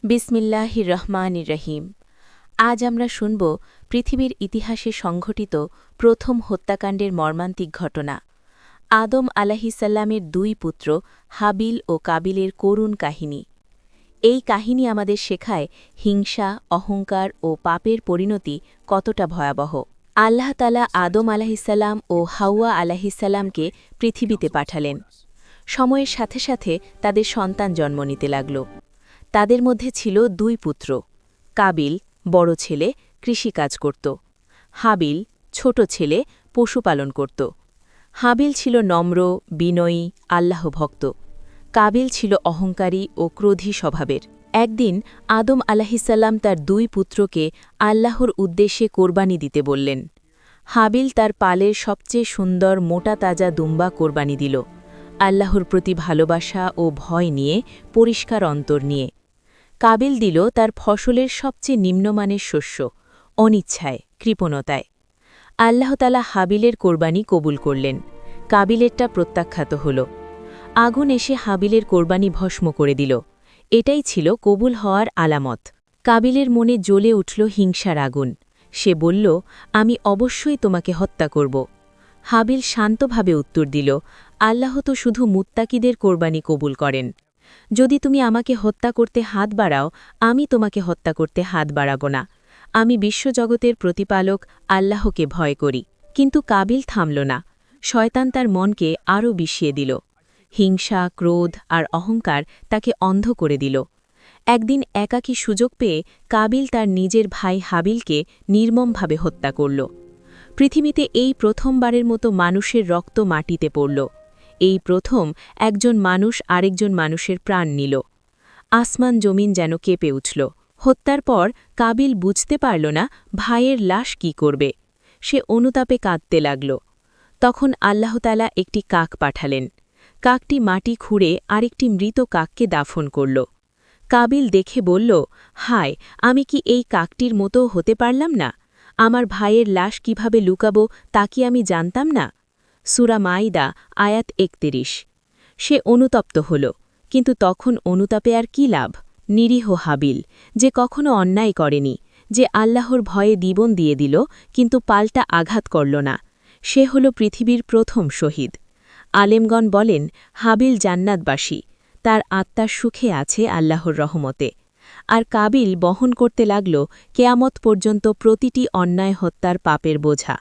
বিসমিল্লাহির রহমানির রহিম। আজ আমরা শুনব পৃথিবীর ইতিহাসে সংঘটিত প্রথম হত্যাকাণ্ডের মর্মান্তিক ঘটনা, আদম আলাহিসাল্লামের দুই পুত্র হাবিল ও কাবিলের করুণ কাহিনী। এই কাহিনী আমাদের শেখায় হিংসা, অহংকার ও পাপের পরিণতি কতটা ভয়াবহ। আল্লাহ তাআলা আদম আলাহিসাল্লাম ও হাওয়া আলাহিসাল্লামকে পৃথিবীতে পাঠালেন। সময়ের সাথে সাথে তাদের সন্তান জন্ম নিতে লাগল। তাদের মধ্যে ছিল দুই পুত্র। কাবিল, বড় ছেলে, কৃষিকাজ করত। হাবিল, ছোট ছেলে, পশুপালন করত। হাবিল ছিল নম্র, বিনয়ী, আল্লাহভক্ত। কাবিল ছিল অহংকারী ও ক্রোধী স্বভাবের। একদিন আদম আলাহিসাল্লাম তার দুই পুত্রকে আল্লাহর উদ্দেশ্যে কোরবানি দিতে বললেন। হাবিল তার পালের সবচেয়ে সুন্দর মোটা তাজা দুম্বা কোরবানি দিল, আল্লাহর প্রতি ভালোবাসা ও ভয় নিয়ে, পরিষ্কার অন্তর নিয়ে। কাবিল দিল তার ফসলের সবচেয়ে নিম্নমানের শস্য, অনিচ্ছায়, কৃপণতায়। আল্লাহ তাআলা হাবিলের কোরবানি কবুল করলেন, কাবিলেরটা প্রত্যাখ্যাত হল। আগুন এসে হাবিলের কোরবানি ভস্ম করে দিল। এটাই ছিল কবুল হওয়ার আলামত। কাবিলের মনে জ্বলে উঠল হিংসার আগুন। সে বলল, আমি অবশ্যই তোমাকে হত্যা করব। হাবিল শান্তভাবে উত্তর দিল, আল্লাহ তো শুধু মুত্তাকিদের কোরবানি কবুল করেন। যদি তুমি আমাকে হত্যা করতে হাত বাড়াও, আমি তোমাকে হত্যা করতে হাত বাড়াব না। আমি বিশ্বজগতের প্রতিপালক আল্লাহকে ভয় করি। কিন্তু কাবিল থামল না। শয়তান তার মনকে আরও বিষিয়ে দিল। হিংসা, ক্রোধ আর অহংকার তাকে অন্ধ করে দিল। একদিন একাকী সুযোগ পেয়ে কাবিল তার নিজের ভাই হাবিলকে নির্মমভাবে হত্যা করল। পৃথিবীতে এই প্রথমবারের মতো মানুষের রক্ত মাটিতে পড়ল। এই প্রথম একজন মানুষ আরেকজন মানুষের প্রাণ নিল। আসমান জমিন যেন কেঁপে উঠল। হত্যার পর কাবিল বুঝতে পারল না ভাইয়ের লাশ কি করবে। সে অনুতাপে কাঁদতে লাগল। তখন আল্লাহ তাআলা একটি কাক পাঠালেন। কাকটি মাটি খুঁড়ে আরেকটি মৃত কাককে দাফন করল। কাবিল দেখে বলল, হায়, আমি কি এই কাকটির মতো হতে পারলাম না? আমার ভাইয়ের লাশ কিভাবে লুকাবো তা কি আমি জানতাম না? সূরা মাইদা, আয়াত ৩১। সে অনুতপ্ত হল, কিন্তু তখন অনুতাপে আর কি লাভ? নিরীহ হাবিল, যে কখনো অন্যায় করেনি, যে আল্লাহর ভয়ে জীবন দিয়ে দিল কিন্তু পাল্টা আঘাত করল না, সে হল পৃথিবীর প্রথম শহীদ। আলেমগণ বলেন, হাবিল জান্নাতবাসী, তার আত্মার সুখে আছে আল্লাহর রহমতে। আর কাবিল বহন করতে লাগল কেয়ামত পর্যন্ত প্রতিটি অন্যায় হত্যার পাপের বোঝা।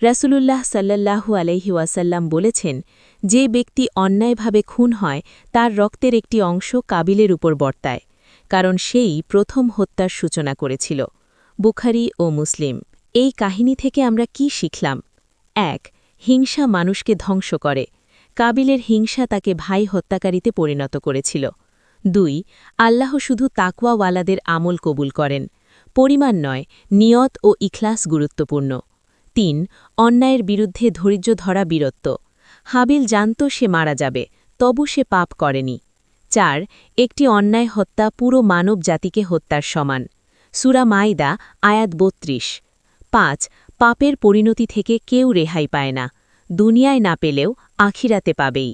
রাসূলুল্লাহ সাল্লাল্লাহু আলাইহি ওয়াসাল্লাম বলেছেন, যে ব্যক্তি অন্যায়ভাবে খুন হয় তার রক্তের একটি অংশ কাবিলের উপর বর্তায়, কারণ সেই প্রথম হত্যার সূচনা করেছিল। বুখারী ও মুসলিম। এই কাহিনী থেকে আমরা কি শিখলাম? ১. হিংসা মানুষকে ধ্বংস করে। কাবিলের হিংসা তাকে ভাই হত্যাকারীতে পরিণত করেছিল। ২. আল্লাহ শুধু তাকওয়াওয়ালাদের আমল কবুল করেন, পরিমাণ নয়, নিয়ত ও ইখলাস গুরুত্বপূর্ণ। ৩. অন্যায়ের বিরুদ্ধে ধৈর্য ধরা বীরত্ব। হাবিল জানত সে মারা যাবে, তবু সে পাপ করেনি। ৪. একটি অন্যায় হত্যা পুরো মানব জাতিকে হত্যার সমান। সূরা মাইদা, আয়াত ৩২। ৫. পাপের পরিণতি থেকে কেউ রেহাই পায় না, দুনিয়ায় না পেলেও আখিরাতে পাবেই।